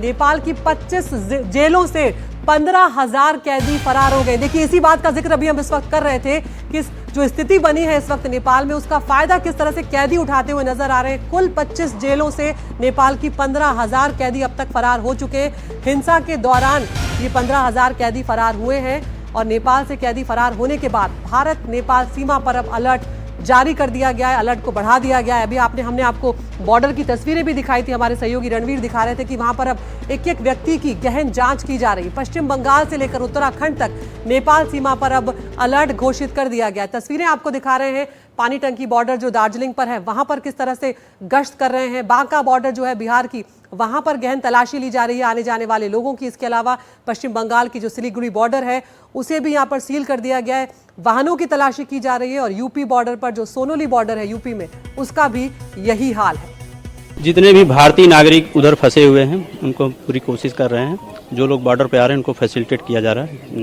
नेपाल की 25 जेलों से 15,000 कैदी फरार हो गए। देखिए, इसी बात का जिक्र अभी हम इस वक्त कर रहे थे कि जो स्थिति बनी है इस वक्त नेपाल में, उसका फायदा किस तरह से कैदी उठाते हुए नजर आ रहे हैं। कुल 25 जेलों से नेपाल की 15,000 कैदी अब तक फरार हो चुके हैं। हिंसा के दौरान ये 15,000 कैदी फरार हुए हैं और नेपाल से कैदी फरार होने के बाद भारत नेपाल सीमा पर अब अलर्ट जारी कर दिया गया है, अलर्ट को बढ़ा दिया गया है। अभी हमने आपको बॉर्डर की तस्वीरें भी दिखाई थी, हमारे सहयोगी रणवीर दिखा रहे थे कि वहां पर अब एक एक व्यक्ति की गहन जांच की जा रही है। पश्चिम बंगाल से लेकर उत्तराखंड तक नेपाल सीमा पर अब अलर्ट घोषित कर दिया गया है। तस्वीरें आपको दिखा रहे हैं, पानी टंकी बॉर्डर जो दार्जिलिंग पर है वहां पर किस तरह से गश्त कर रहे हैं। बांका बॉर्डर जो है बिहार की, वहां पर गहन तलाशी ली जा रही है आने जाने वाले लोगों की। इसके अलावा पश्चिम बंगाल की जो सिलीगुड़ी बॉर्डर है उसे भी यहां पर सील कर दिया गया है, वाहनों की तलाशी की जा रही है। और यूपी बॉर्डर पर जो सोनोली बॉर्डर है यूपी में, उसका भी यही हाल है। जितने भी भारतीय नागरिक उधर फंसे हुए हैं उनको पूरी कोशिश कर रहे हैं। जो लोग बॉर्डर पे आ रहे हैं उनको फैसिलिटेट किया जा रहा है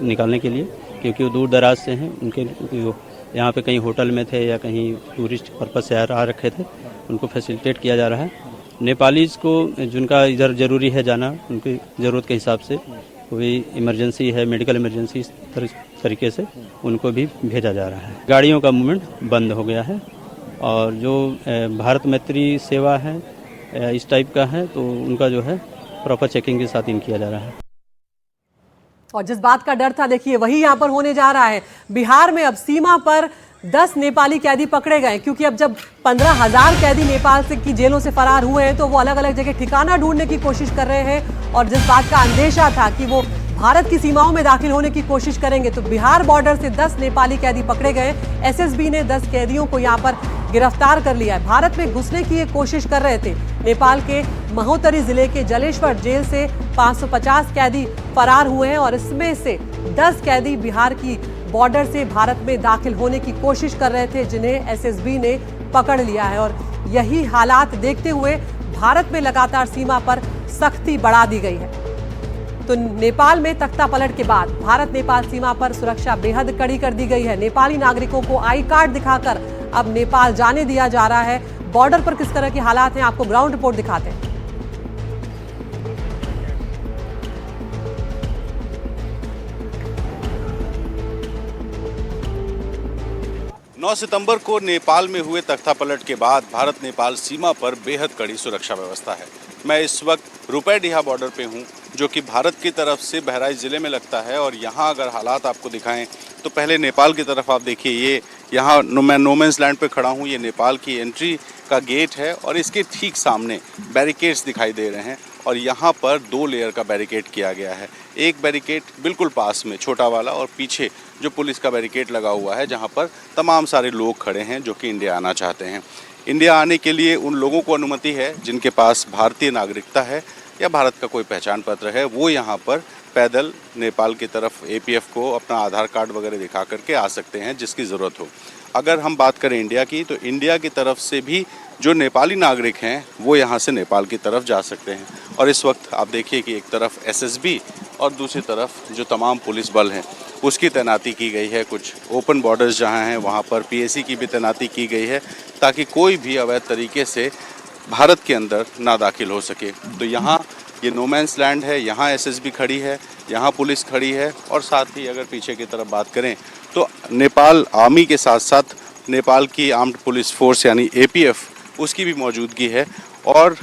निकालने के लिए, क्योंकि वो दूर दराज से हैं। उनके यहाँ पे कहीं होटल में थे या कहीं टूरिस्ट पर्पज से आ रखे थे, उनको फैसिलिटेट किया जा रहा है। नेपालीज को जिनका इधर ज़रूरी है जाना, उनकी ज़रूरत के हिसाब से कोई इमरजेंसी है, मेडिकल इमरजेंसी, इस तरीके से उनको भी भेजा जा रहा है। गाड़ियों का मूवमेंट बंद हो गया है और जो भारत मैत्री सेवा है इस टाइप का है, तो उनका जो है प्रॉपर चेकिंग के साथ इन किया जा रहा है। और जिस बात का डर था, देखिए वही यहां पर होने जा रहा है। बिहार में अब सीमा पर 10 नेपाली कैदी पकड़े गए, क्योंकि अब जब 15,000 कैदी नेपाल से की जेलों से फरार हुए हैं तो वो अलग अलग जगह ठिकाना ढूंढने की कोशिश कर रहे हैं। और जिस बात का अंदेशा था कि वो भारत की सीमाओं में दाखिल होने की कोशिश करेंगे, तो बिहार बॉर्डर से 10 नेपाली कैदी पकड़े गए। एसएसबी ने 10 कैदियों को यहां पर गिरफ्तार कर लिया है। भारत में घुसने की ये कोशिश कर रहे थे। नेपाल के महोत्तरी जिले के जलेश्वर जेल से 550 कैदी फरार हुए हैं और इसमें से 10 कैदी बिहार की बॉर्डर से भारत में दाखिल होने की कोशिश कर रहे थे, जिन्हें एसएसबी ने पकड़ लिया है। और यही हालात देखते हुए भारत में लगातार सीमा पर सख्ती बढ़ा दी गई है। तो नेपाल में तख्ता पलट के बाद भारत नेपाल सीमा पर सुरक्षा बेहद कड़ी कर दी गई है। नेपाली नागरिकों को आई कार्ड दिखाकर अब नेपाल जाने दिया जा रहा है। बॉर्डर पर किस तरह के हालात हैं, आपको ग्राउंड रिपोर्ट दिखाते हैं। 9 सितंबर को नेपाल में हुए तख्तापलट के बाद भारत नेपाल सीमा पर बेहद कड़ी सुरक्षा व्यवस्था है। मैं इस वक्त रुपैडीहा बॉर्डर पे हूँ, जो कि भारत की तरफ से बहराइच ज़िले में लगता है। और यहाँ अगर हालात आपको दिखाएं तो पहले नेपाल की तरफ आप देखिए, ये यहाँ मैं नोमेंस लैंड पे खड़ा हूँ। ये नेपाल की एंट्री का गेट है और इसके ठीक सामने बैरिकेड्स दिखाई दे रहे हैं और यहाँ पर 2 लेयर का बैरिकेड किया गया है। एक बैरिकेड बिल्कुल पास में छोटा वाला और पीछे जो पुलिस का बैरिकेड लगा हुआ है, जहाँ पर तमाम सारे लोग खड़े हैं जो कि इंडिया आना चाहते हैं। इंडिया आने के लिए उन लोगों को अनुमति है जिनके पास भारतीय नागरिकता है या भारत का कोई पहचान पत्र है, वो यहाँ पर पैदल नेपाल की तरफ एपीएफ को अपना आधार कार्ड वगैरह दिखा करके आ सकते हैं जिसकी ज़रूरत हो। अगर हम बात करें इंडिया की, तो इंडिया की तरफ से भी जो नेपाली नागरिक हैं वो यहाँ से नेपाल की तरफ जा सकते हैं। और इस वक्त आप देखिए कि एक तरफ एसएसबी और दूसरी तरफ जो तमाम पुलिस बल हैं उसकी तैनाती की गई है। कुछ ओपन बॉर्डर्स जहाँ हैं वहाँ पर पीएसी की भी तैनाती की गई है, ताकि कोई भी अवैध तरीके से भारत के अंदर ना दाखिल हो सके। तो यहाँ ये नोमैंस लैंड है, यहाँ एसएसबी खड़ी है, यहाँ पुलिस खड़ी है और साथ ही अगर पीछे की तरफ बात करें तो नेपाल आर्मी के साथ साथ नेपाल की आर्म्ड पुलिस फोर्स यानी एपीएफ, उसकी भी मौजूदगी है। और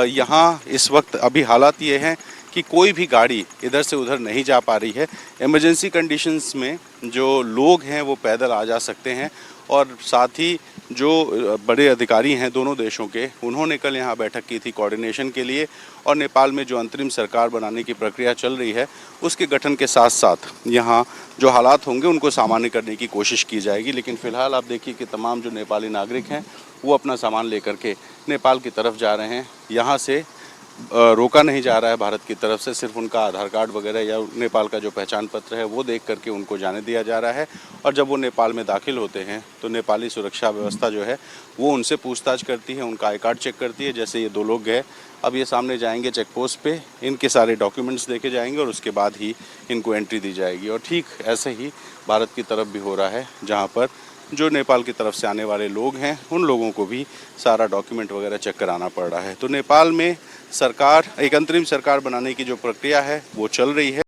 यहाँ इस वक्त अभी हालात ये हैं कि कोई भी गाड़ी इधर से उधर नहीं जा पा रही है। इमरजेंसी कंडीशंस में जो लोग हैं वो पैदल आ जा सकते हैं। और साथ ही जो बड़े अधिकारी हैं दोनों देशों के, उन्होंने कल यहाँ बैठक की थी कोऑर्डिनेशन के लिए। और नेपाल में जो अंतरिम सरकार बनाने की प्रक्रिया चल रही है उसके गठन के साथ साथ यहाँ जो हालात होंगे उनको सामान्य करने की कोशिश की जाएगी। लेकिन फ़िलहाल आप देखिए कि तमाम जो नेपाली नागरिक हैं वो अपना सामान लेकर के नेपाल की तरफ जा रहे हैं। यहाँ से रोका नहीं जा रहा है भारत की तरफ से, सिर्फ उनका आधार कार्ड वगैरह या नेपाल का जो पहचान पत्र है वो देख करके उनको जाने दिया जा रहा है। और जब वो नेपाल में दाखिल होते हैं तो नेपाली सुरक्षा व्यवस्था जो है वो उनसे पूछताछ करती है, उनका आई कार्ड चेक करती है। जैसे ये 2 लोग गए, अब ये सामने जाएंगे चेक पोस्ट पे, इनके सारे डॉक्यूमेंट्स देखे जाएंगे और उसके बाद ही इनको एंट्री दी जाएगी। और ठीक ऐसे ही भारत की तरफ भी हो रहा है, जहाँ पर जो नेपाल की तरफ से आने वाले लोग हैं उन लोगों को भी सारा डॉक्यूमेंट वगैरह चेक कराना पड़ रहा है। तो नेपाल में सरकार एक अंतरिम सरकार बनाने की जो प्रक्रिया है वो चल रही है।